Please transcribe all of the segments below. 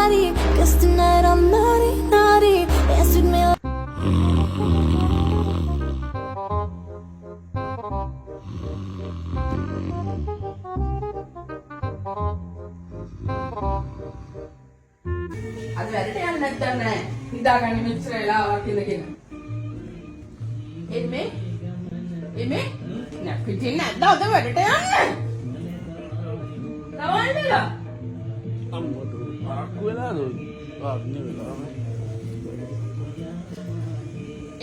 body. Guess tonight I'm naughty, naughty. Dance with me. අද වැඩට යන්න නැත්තම් නෑ. හිතාගන්න මෙච්චර වෙලාවක් ඉඳගෙන. එමේ නෑ පිටින් නැද්ද අද වැඩට යන්න? තවන්නලා. අම්මට පරක්කු වෙලාද? වාන්නේ වෙලාව.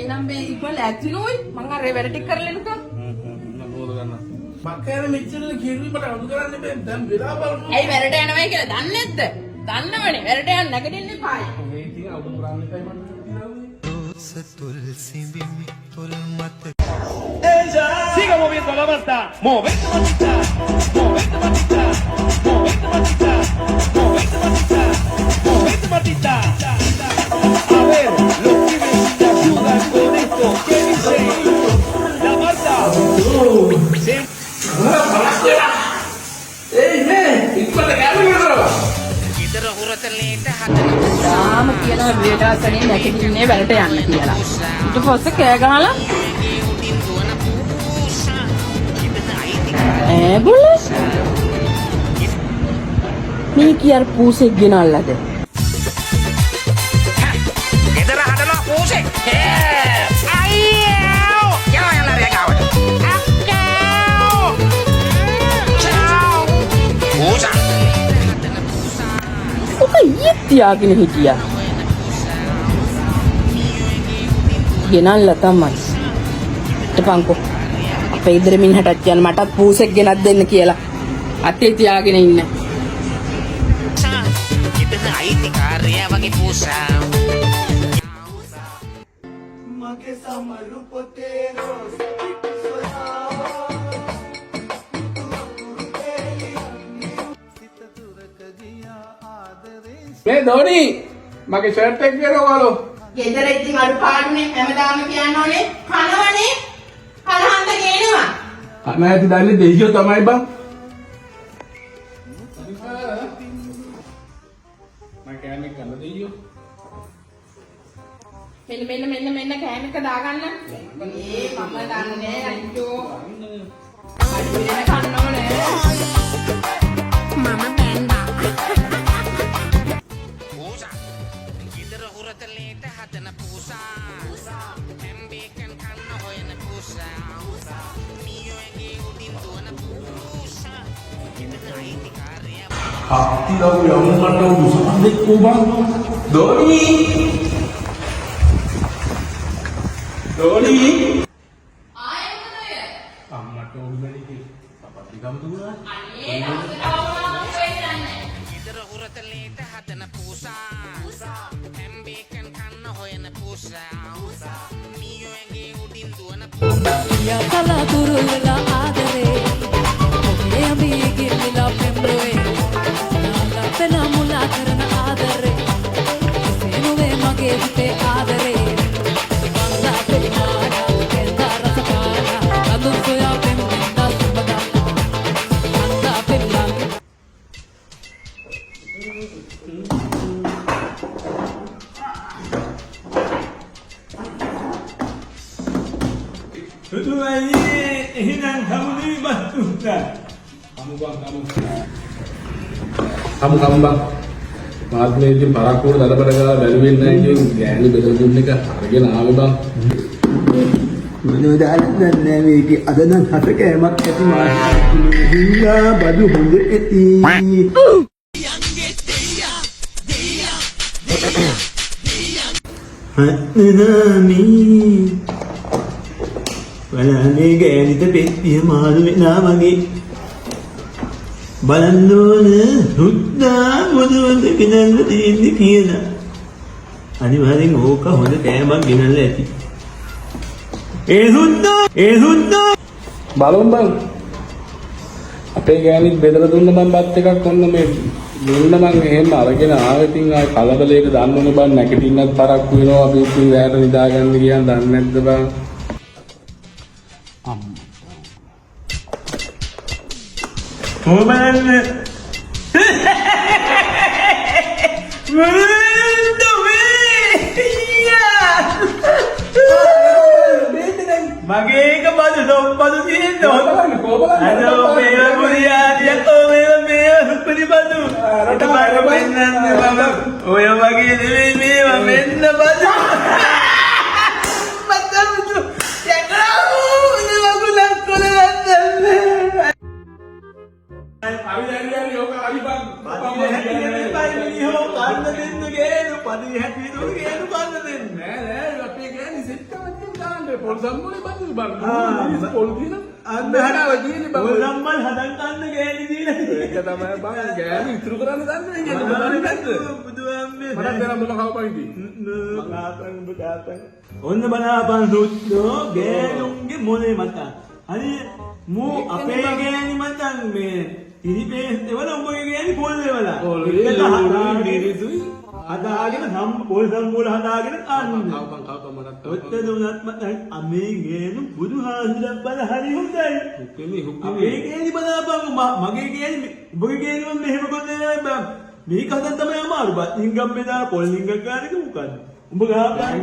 එනම් මේ ඉක්වල ඇතුළුයි මං අර වැඩ ටික කරලා එනකම්. නෝද ගන්න. මක්කේන මෙච්චර කිරුයි මට අඳු කරන්න බෑ. දැන් වෙලා බලන්න. ඇයි වැඩට යනවයි කියලා දන්නේ නැද්ද? දන්නවනේ වැඩට යන්න නැගිටින්න එපායි. මේ ඉතින් අඳු කරන්න එකයි මට Siga moviendo la banda, movete matita, movete matita, movete matita, movete matita, movete matita. A ver, los pibes te ayudan con esto, ¿qué dicen? La banda. තාම කියන වේදාසනේ නැගිටින්නේ වැඩට යන්න කියලා. ඊට පස්සේ කෑ ගහලා බුල මේ කියාර පූසෙක් ගෙනල්ලාද? ගෙදර හදනවා පූසෙක්. අයියෝ! යනවා යන්න රේගාවට. අක්කෝ! චාව්! පූසා. ඔක ඊයේ තියාගෙන හිටියා. ගෙනල්ලා තමයි. ඊටපන්කෝ අපේ ඉදිරි මිනිහටත් කියන්න මටත් පූසෙක් ගෙනත් දෙන්න කියලා. අතේ තියාගෙන ඉන්න. ගෙදර අයිතිකාරයා වගේ පූසා. මගේ සමරු පොතේ රෝස් මේ ධෝනි මගේ ෂර්ට් එක ගේනවා ඔයාලෝ. ගෙදර ඉතින් අඩුපාඩුනේ හැමදාම කියන්න ඕනේ කනවනේ. කනහන්ද ගේනවා. අනායති දන්නේ දෙයියෝ තමයි බං. මම කෑමක් ගන්න දෙයියෝ. මෙන්න කෑම එක දාගන්න. මේ මම දන්නේ අයියෝ. අඩු වෙන කන්න ඕනේ. මම බැන්දා. පූසා. ගෙදර හුරතලේට හදන පූසා. හැම්බේකන් කන්න හොයන පූසා. මියෝගේ උඩින් දුවන පූසා. ගෙදර අයිතිකාරයා හත්තිලව යමුකට උසන්දෙක් කොබන්. ධෝනි ධෝනි ආයෙ මොකද? අම්මට ඕනෙලි කි. අපත් ගම දුනා. අනේ නම්සලාවම වෙන්නේ. ගෙදර හුරතලේට හදන පූසා. හැම්බේකන් කන්න හොයන පූසා. මියෝගේ උඩින් දුවන Ya kalaturula adare oke ami gilla pemroe nala pena mula karana adare senuve mage vite adare banda pelmana kenda rasakana adu soya pemda subada banda pelmana Tutuai hinan kamu ni batuta. kamu bang මාත් මේ ඉතින් පරක්කුවට දඩබඩ ගාලා බැලුවෙන්නේ නැහැ ඉතින් ගෑනු බෙදලා දුන්න එක අරගෙන ආවේ බං. මොනවද අල්ලන්නේ මේකේ අද නම් හත කෑමක් ඇති මාත් හින්දා බඩු හොඳ ඇති. හත්නනාමි බලන්නේ ගෑනිට පෙට්ටිය මාළු වෙනා වගේ බලන්න ඕන රුද්දා මොනවද ගෙනල්ලා තියෙන්නේ කියලා. අනිවාර්යෙන් ඕක හොඳ කෑමක් ගෙනල්ලා ඇති. ඒ රුද්දා බලමු බං. අපේ ගෑනිත් බෙදලා දුන්න මම බත් එකක් ඔන්න මේ දුන්න මං එහෙම අරගෙන ආවෙ ඉතින් ආයි කලබලයක දන්නෝනේ බං නැගිටින්නත් පරක්කු වෙනවා අපි ඉතින් රැයට නිදාගන්න කියන දන්නේ නැද්ද බං. කොහොමද මගේ එක බදු සොම්බදු තියෙනවා. අදෝ මේ පුරියාදියක් මේ සුපරි බදු. අට බාර වෙන්නන්නේ මම ඔය වගේ නෙවෙයි මේවා මෙන්න බදු. මතමුතු යකරා නේ වගුලක් කොලන්නේ. අපි දැන් යෝක අරිබන් පදි හැටියෝ කන්න දෙන්න ගේනු පදි හැටියෝ ගේනු කන්න දෙන්න. නෑ අපේ ගෑණි සෙට් එකක් දාන්න පොල් සම්මුනේ බදු බං පොල් දින අන්න හදාව තියෙන්නේ බං. ඔය සම්මල් හදන් කන්න ගෑනි දීලා. ඒක තමයි බං ගෑණි ඉතුරු කරන්න දන්නේ කියන්නේ නැද්ද? බුදුහාමේ මට දැන් මොන කවපයිද? ඔන්න බලාපන් සුද්දෝ ගෑනුන්ගේ මොලේ මත. හරි මෝ අපේ ගෑනි මතන් මේ ඉරිපේස් දෙවල උඹගේ ගෑනි පොල් දෙවල. හදාගෙන සම් පොල් සම්මූල හදාගෙන කන්න. කවපන් මට ඔත්ත දුනත් මතන් අමේ ගෑනු බුදුහාමුදුරන් බල හරි හොඳයි. අපේ ගෑනි බලාපන් මගේ ගෑනි උඹගේ ගෑනි මම මෙහෙම කොන්නේ බං. මේක හදන්න තමයි අමාරු. බත් හින්ගම් බෙදා පොල් හින්ගම් ගන්න එක මොකද්ද? උඹ ගහපන්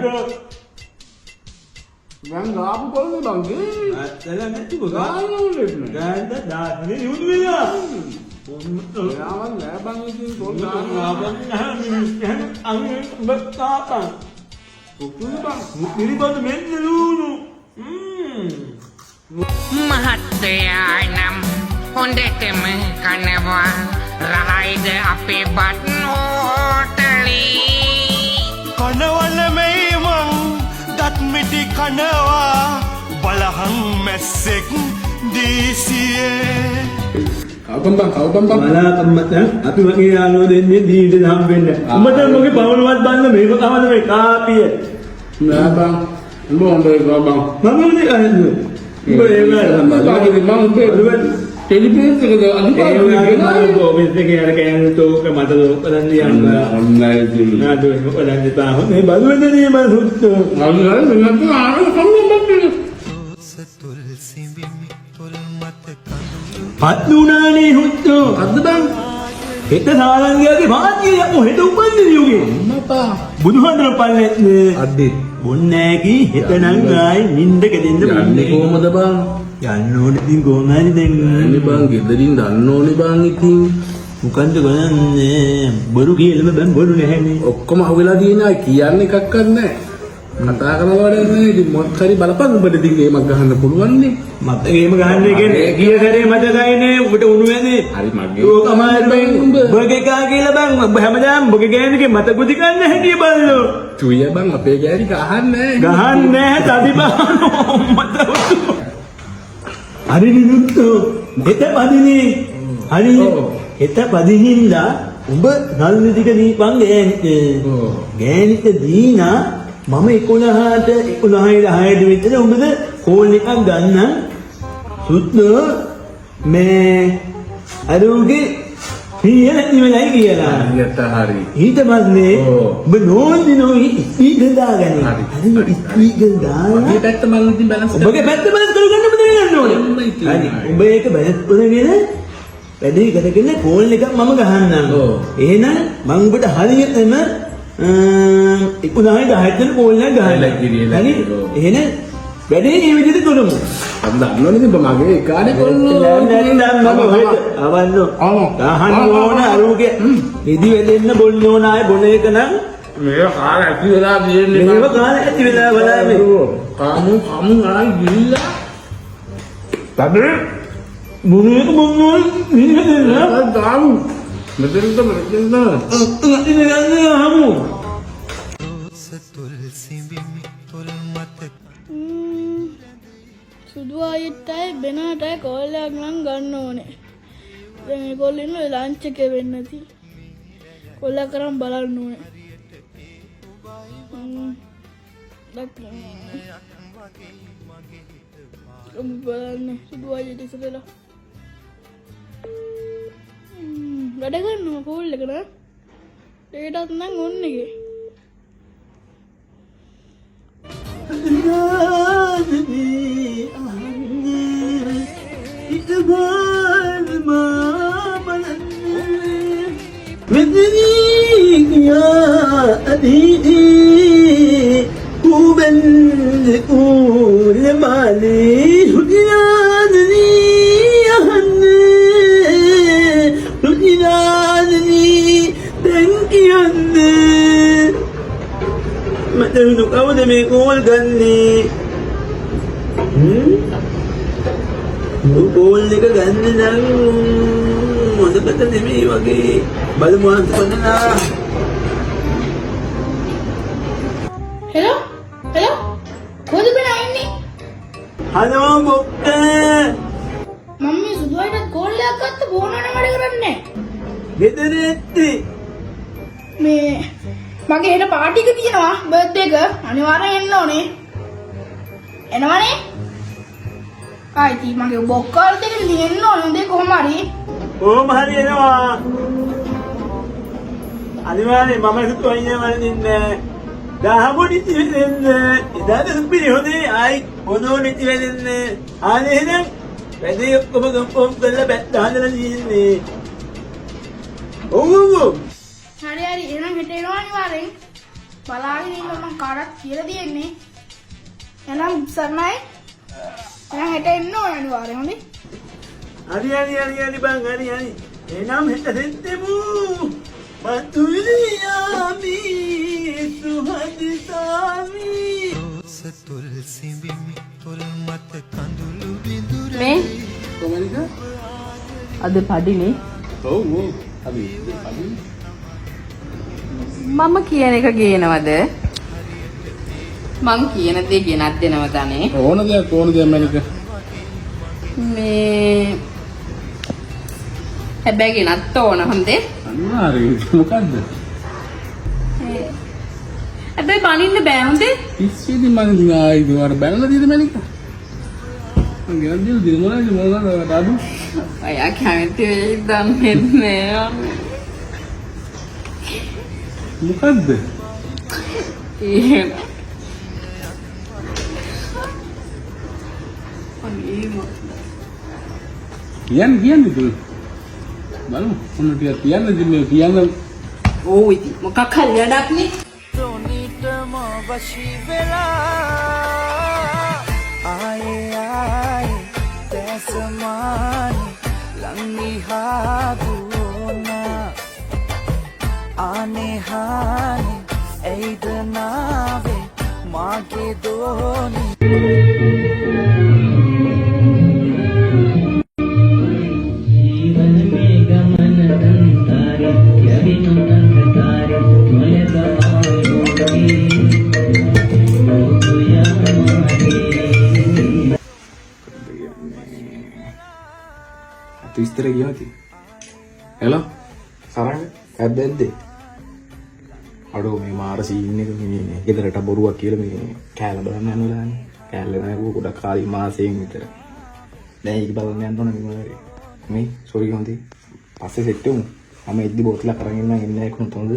මං ගාපු පොල්නේ බං ගේ. ඇත්තල නැති මොකද? ගානෝනේ ගාන්ද දාන්නේ නියුදු වෙනවා. යාවන් නෑ බං ඉතින් පොල් ගාන ආපන් ගහන්නේ අංගෙ උඹ තාපන්. පුතුනේ බං. පිළිබඳ මෙන්න ලුණු. මහත්තයා නම් හොඳටම කනවා රහයිද අපේ බත් හෝටලේ කනවල මේමං දත් මිටි කනවා බලහන් මැස්සෙක් දීසියේ කවපන් බං බලාපන් මතන් අපි වගේ යාළුවෝ දෙන්නේ දීට හම්බෙන්න. උඹට මොකේ පවනවත් බන්න මේක කවද මේ කාපිය. නෑ බං උඹ හොඳයි බං. මම උනේ අහන්නේ. උඹ ඒ වගේ මම උඹේ ටෙලිපේස් එකද අනිවාර්යයෙන්ම ඔබෙත් එකේ අර කෑම තෝක මට බලන්න යන්න. ඔන්නයි ඉතින්. නාදු බලන්න තා මේ බලුවේදී මම සුත්තෝ. අනිවාර්යෙන් මම ආන සම්බන්ධ පත්ුණානේ හුත්තෝ. අද්ද බං. හෙට සාලංගයාගේ වාද්‍යය මොහෙද උපන්නේ යෝගේ. අම්මපා බුදුහාඳුන පල්ලෙත් නේ. අද්දේ බොන්නේ කී හෙට නම් ආයි නින්දක දෙන්න යන්නේ කොහමද බං? යන්න ඕනේ ඉතින් කොහොමද දැන් යන්නේ බං ගෙදරින් දන්න ඕනේ බං ඉතින්. මොකන්ද කරන්නේ? බොරු කියලාම බං බොරු නැහැනේ. ඔක්කොම අහුවෙලා තියෙනවා කියන්න එකක් නැහැ. කතා කරනවා නේද? ඉතින් මොකක් හරි බලපන් උඹට ඉතින් ගේමක් ගහන්න පුළුවන් නේ. මට ගේම ගහන්නේ කියන්නේ ගිය සැරේ මතකයිනේ උඹට උණු වෙන්නේ. හරි මගේ. ඕක අමාරු බං. බගේ කා කියලා බං ඔබ හැමදාම බගේ ගෑනිගේ මත කුදි ගන්න හැටි බලෝ. චුයිය බං අපේ ගෑණි ගහන්නේ ගහන්නේ තදි බහනෝ මත උතු. හරි නිදුත්තෝ හෙට පදිනේ. හරි හෙට පදිහින්දා උඹ නල්ලි ටික දීපන් ගෑනිට. ගෑනිට දීනා මම 11ට 11ට විතර උඹද කෝල් එකක් ගන්න සුද්ධ මේ අරුගේ පිය නැති වෙලයි කියලා. හරියට හරි. ඊට පස්සේ ඔබ නෝන්දිනෝ ස්පීකර් දාගන්න. හරි ස්පීකර් දාලා මේ පැත්ත මම ඉතින් බැලන්ස් ඔබගේ පැත්ත බැලන්ස් කරගන්න බද ගන්න ඕනේ. හරි. ඔබ ඒක බැලන්ස් කරගෙන වැඩි කරගෙන කෝල් එකක් මම ගහන්නම්. එහෙනම් මම ඔබට හරියටම 11ට කෝල් එකක් ගහලා. හරි. එහෙනම් වැඩේ මේ විදිහට කරමු. අද දන්නවනේ ඉතින් මගේ කානේ කොල්ලෝ නැත්නම් මම හොයද අවන්නෝ ගහන්න ඕන අරුගේ ඉදි වෙලෙන්න බොන්න ඕන ආයේ බොන එක නම් මේ කාල ඇති වෙලා තියෙන්නේ මේව කාලේ ඇති වෙලා බලන්නේ කමු ආයි ගිහිල්ලා තදේ බොන එක බොන්නෝ නිකන් දාමු මෙතනට ඉතින් හමු සුදු අයිටයි බෙනාටයි කෝල් එකක් නම් ගන්න ඕනේ. දැන් මේගොල්ලෝ ඉන්නේ ලන්ච් එකේ වෙන්න ඇති. කොල්ල කරන් බලන්න ඕනේ. බලන්න සුදු අයිට ඉස්සෙල්ලා. වැඩ ගන්නවා කෝල් එක නා. ඒකටත් නම් ඕන්නේ එකේ. යා අදීදී ඌබෙන් ඌලමාලී හුදිනාදනී අහන්නේ හුදිනාදනී දැන් කියන්නේ මට කවුද මේ කෝල් ගන්නේ කෝල් එක ගන්න නම් හොඳ පැත්ත නෙමෙයි වගේ බලමු අන්තපදනා හෙලෝ හෙලෝ කොහෙද බෙනා ඉන්නේ හලෝ බොක්ක මම මේ සුදුවයිට කෝල් එකක් ගත්ත බෝනන වැඩ කරන්නේ ගෙදර ඇත්තේ මේ මගේ හෙට පාටි එක තියෙනවා බර්ත්ඩේ එක අනිවාර්යෙන් එන්න ඕනේ එනවනේ ආයිති මගේ බොක්කල් දෙක ඉතින් එන්න ඕනේ උදේ කොහොම හරි කොහොම හරි එනවා අනිවාර්යෙන් මම හිතුවා වලින්නේ දහමුඩි වෙන්න ඉදාද සුපිරි හොදේ ආයි හොදෝනි වෙන්න ආනේ එහෙනම් වැඩේ ඔක්කොම ගම්පොම් කරලා බැත් හදලා තියෙන්නේ ඔව් හරි හරි එහෙනම් හෙට එනවා අනිවාර්යෙන් බලාගෙන ඉන්න මම කාටත් කියලා දෙන්නේ එහෙනම් සර්ණයි එහෙනම් හෙට එන්න ඕනේ අනිවාර්යෙන් හොඳේ හරි බං හරි එනම් හෙට දෙන්නමු මතුලියාමි සුහදිතාමි මේ කොමනික අද පඩිනේ ඔව් අපි මම කියන එක ගේනවද මං කියන දේ ගෙනත් දෙනවද අනේ ඕන දෙයක් මනික මේ හැබැයි ගෙනත් ඕන හොඳේ අනිවාර්යයෙන් මොකද්ද හැබැයි බනින්න බෑ හොඳේ ඉස්සෙදි මම ඉතින් ආයි දුවර බැලලා දීද මනික මම ගෙනත් දීලා මොනවද දාදු අයියා කැමති වෙයි දන්නේ නෑ මොකද්ද එහෙම කියන්නේ දුල් බලමු මොන ටිකක් කියන්න ඕ ඉතින් මොකක් හරි වැඩක් නේ තොනිටම වශී වෙලා ආයේ තැසමානි ලංගිහා දුවනා ආනේ හානි ඇයිද නාවේ මාගේ දෝනි විස්තර කියවති හෙලෝ සරංග ඇද්දැද්ද අඩෝ මේ මාර සීන් එක මේ ගෙදරට බොරුවක් කියලා මේ කෑල්ල බලන්න යන වෙලාවනේ කෑල්ල නෑකෝ ගොඩක් කාලේ මාසෙකින් විතර දැන් ඒක බලන්න යන්න ඕන මේ සෝරි හොඳේ පස්සේ සෙට් වෙමු මම ඉද්දි බෝතලක් අරන් ඉන්නම් එන්නේ කොහොමද හොඳ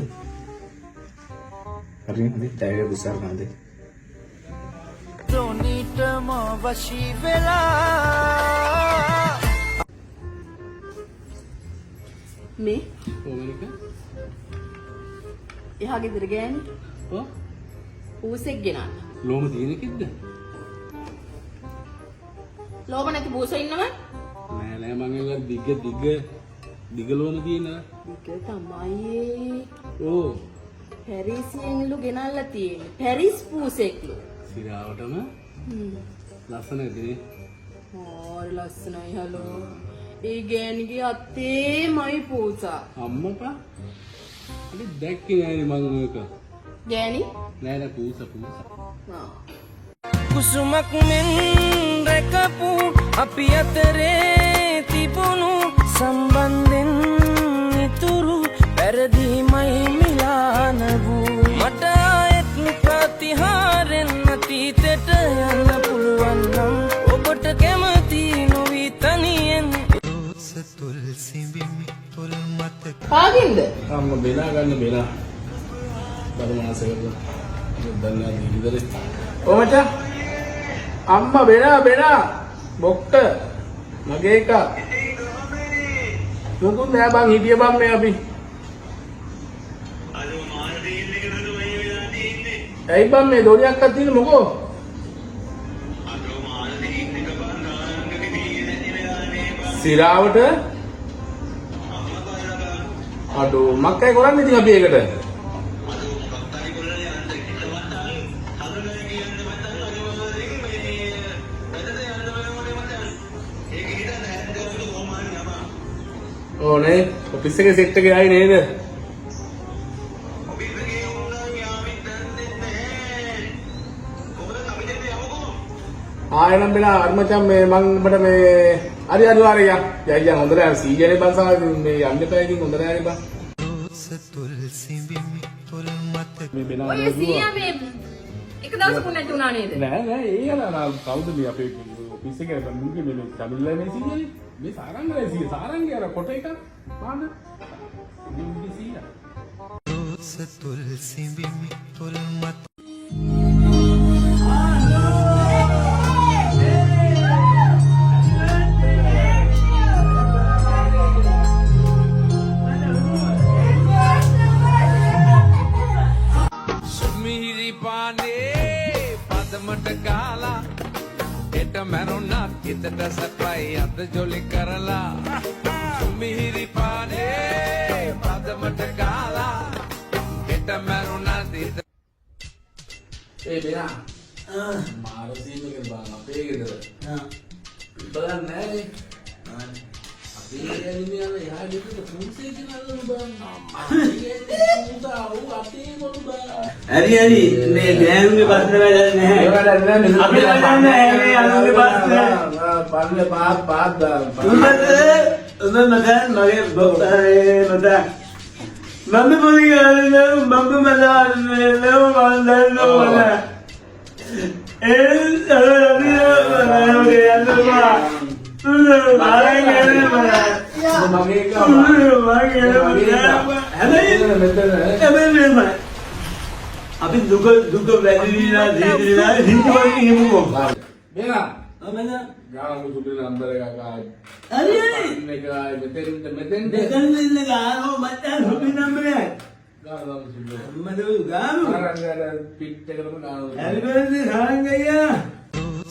හරි හොඳේ දැන් බුසාර නේද තොනිටම වශී වෙලා මේ කොමනික එහා ගෙදර ගෑණි ඔව් පූසෙක් ගෙනන්න ලෝම තියෙන කිද්ද ලෝම නැති පූස ඉන්නව නෑ මම ඒක දිග ලෝම තියෙනවා ඒක තමයි ඕ පැරිසියෙන්ලු ගෙනල්ලා තියෙන්නේ පැරිස් පූසෙක්ලු සිරාවටම ලස්සනයිනේ හරි ලස්සනයි හලෝ ඒ ගෑණිගේ අත්තේමයි පූසා අම්මපා ඉතින් දැක්කේ නෑනේ මම මේක ගෑණි නෑ පූස කුසුමක් මෙන් රැකපු අපි අතරේ තිබුණු සම්බන්ධෙන් ඉතුරු පැරදීමයි මිලාන වූ මට ආයෙත් ප්‍රතිහාරෙන් අතීතයට යන්න පුළුවන් නම් ඔබට කැමති නොවි තනියෙන් කාගෙන්ද අම්ම බෙලා ගන්න බෙලා බලමාසෙකට දන්නා දීවිදලේ ඔ මචං අම්මා බෙලා බොක්ක මගේ එක මුකුත් නෑ බං හිටිය බං මේ අපි ඇයි බං මේ දොරියක් අත් තියෙන මොකෝ? සිරාවට අඩෝ මක්කයි කරන්නේ ඉතින් අපි ඒකට. ඕනේ ඔෆිස් එකේ සෙට් එකේ ආයි නේද? ආයෙනම් බලා අර්මචම් මේ මං ඔබට මේ හරි අනිවාර්යයෙන් යයි හොඳට සීජනේ බංසා මේ යන්න එපා ඉතින් හොඳට යන්න බං. මේ බෙනා ඔය සීයා මේ එක දවසක් නැති වුණා නේද? නෑ ඒ යනවා කවුද මේ අපේ ඔෆිස් එකේ මුගේ මේ තමිල්ලනේ සීජනේ මේ සාරංගලේ සීයා සාරංගේ අර කොට එක පාන්න මේ සීයා සතුල් සිඹිමි තොල් මත මැරුණත් හිතට සැපයි අද ජොලි කරලා මිහිරි පානේ පදමට ගාලා හෙට මැරුණත් හිත ඒ බෙනා මාර සීමක බං අපේ ගෙදර බලන්න නෑනේ අපේ ඇනිමේ යන යා දෙකට පුංසේ කියනලු බං පුතා ඌ අපේ මොළු බං හරි මේ ගෑනුගේ ප්‍රශ්න වැඩක් නැහැ. ඒ වැඩක් නෑ අපි බලන්නේ මේ අනුගේ ප්‍රශ්න. පල්ලේ පාත් උඹ මගන් මගේ බොක්තරේ මත මම පොඩි ගානේ මම මලාන්නේ නෝ මන්දන්නෝ මල ඒ සරලනේ යන්නවා මගේ අපි දුක වැඩිලා දීලා හිතුවා කියමුකෝ බෙනා අමන ගානු සුදු නම්බර එකක් ආයි හරි මෙතෙන් දෙකෙන් ඉන්න ගානෝ මට සුදු නම්බරයක් ගානු සුදු අම්මද ගානු අර පිට් එකටම ගානු හැපි බර්ත්ඩේ සාරංගయ్యා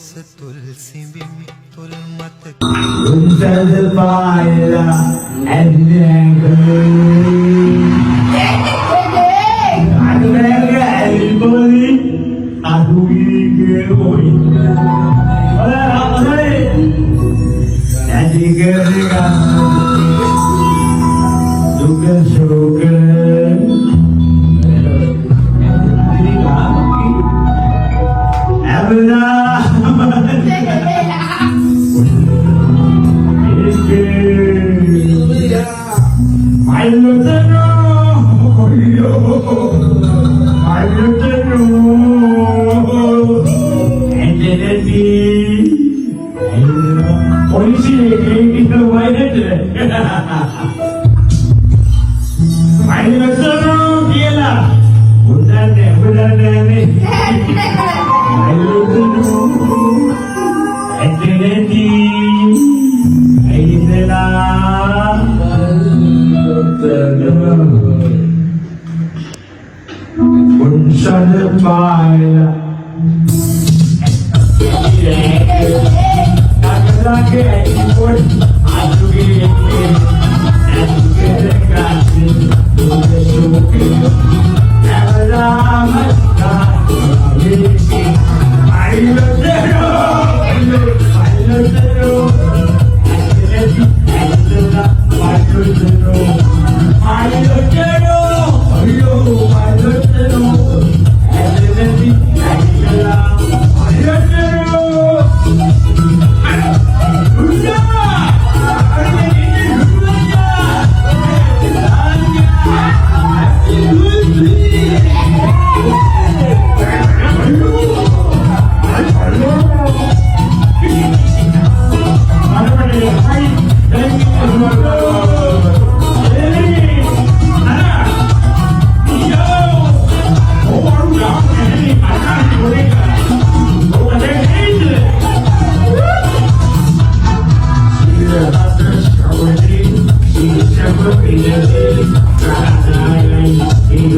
සතුල් සිඹිමි තොල් මත උන්සල් පායලා ඇද්දේ Everybody, aduige hoy. Hola, hola. Adige riga. Duga suga. Abna.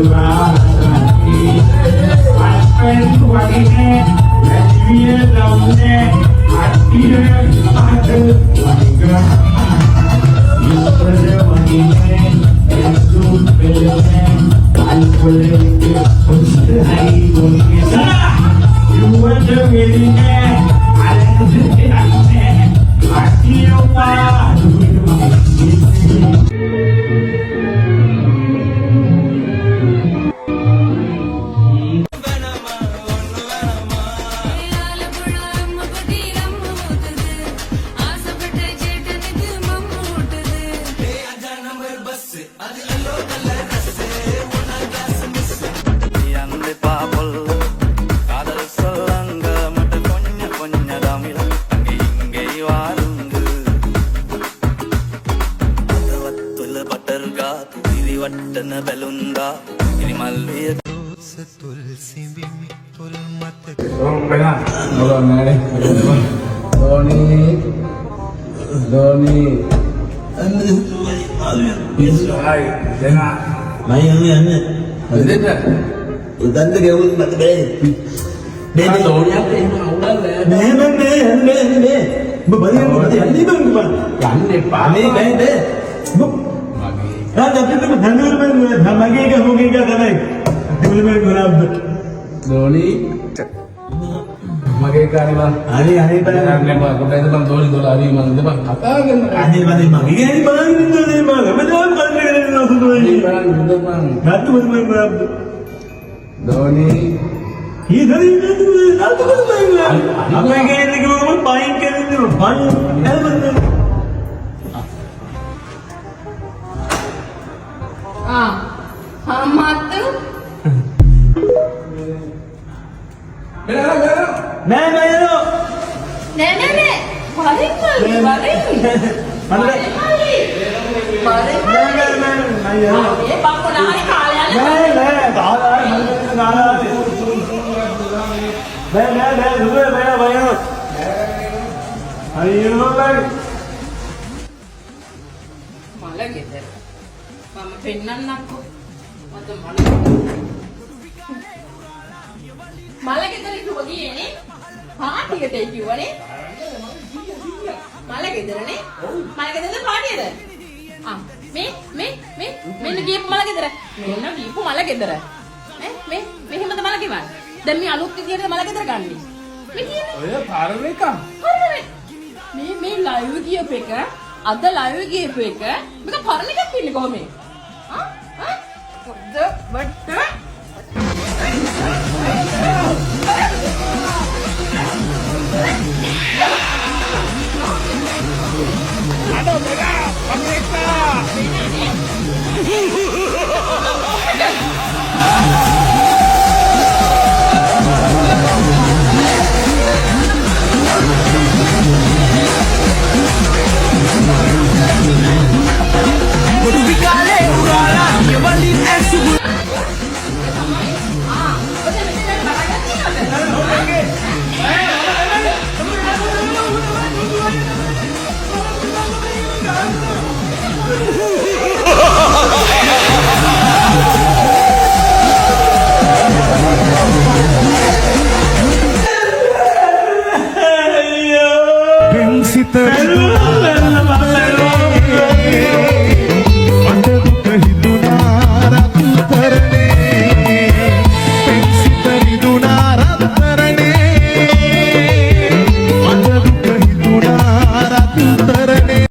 Wow. යන්න පාපොල් කාදල් සොල්ලංග මට කොඤ්ඤ කොඤ්ඤ දමිල ගෙයින්ගෙයි වාරුංග අතවත්තුල බටර් ගා පිරි වට්ටන බැලුන්දා ඉරිමල්විය තුල් සිඹිමි තුල් මතක උදන්ද ගෙවුන් මත බෑ ධෝනියක් එහෙම අවුලක් නෑ ඔබ බලන්න මොකද යන්නේ බං යන්න එපා මේ බෑ අපිට හඳුනන මගේ එක හොගේ එක තමයි දුලමේ ගොරබ්බ ධෝනි මගේ කාරේ බං අනේ බෑ නෑ බං කොටයිද බං ධෝනි දොල හරි මන් දෙපන් කතා කරන්න අනේ මගේ ගෑණි බලන් ඉන්නනේ මම හැමදාම කල්පනා කරන්නේ නෝසුදුයි බං නැත්තු මම ගොරබ්බ ධෝනි ඉතින් නැත්තු මම අපේ ගෑණි කිව්වම පයින් කරන්නේ පයින් එල්බන්නේ මතු නෑ නෑ යනවා නෑ වරින් ඒ බක්කොනාරි කාලයන් මල ගෙදර මම පෙන්නන්නම්කෝ මත මල ගෙදර කිව්ව ගියේනේ පාටියට කිව්වනේ මල ගෙදරනේ මල ගෙදරද පාටියද මෙන්න ගියපු මල ගෙදර මෙන්න ගියපු මල ගෙදර මෙහෙමද මල ගෙවන්නේ දැන් මේ අලුත් විදියට මල ගෙදර ගන්නේ මේ කියන්නේ ඔය පාරම එක මේ ලයිව් ගියපු එක අද ලයිව් ගියපු එක මේක පරණ එකක් කියන්නේ කොහොමද Aduh, pega! Pemerintah!